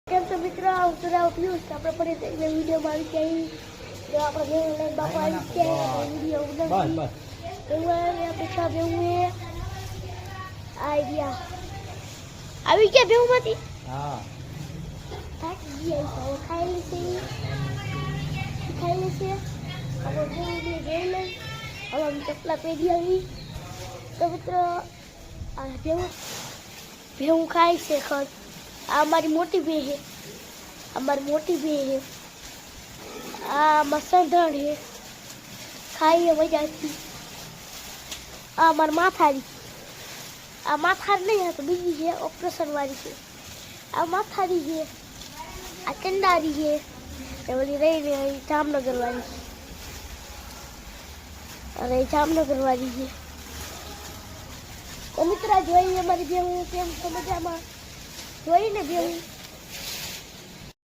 કેમ છો મિત્રો? આવતું પ્લીઝ આપણે પડે વિડીયોમાં આવી જાય જો આપણે લઈને બાપા આવી જાય વિડીયો ઉડાવી એવું પૈસા બેવું આઈડિયા આવી ગયા બેવુંમાંથી હા થાકી ગયા છે ખાઈ લેશે આપણે જોઈ લઈ હવે ચપલા પહેરી આવી તો મિત્રો આ ભેવું ખાય છે ખર આ મારી મોટી બે છે આ મસંદણ છે ખાઈએ મજાથી આ મારી માથારી નહીં તો બીજી છે ઓપરેશન વાળી છે આ માથારી છે આ ચંડારી છે એ બધી રહી જામનગર વાળી અને જામનગર વાળી છે તો મિત્ર જોઈએ અમારી બેવું કેમ તો મજામાં જોઈને બેવું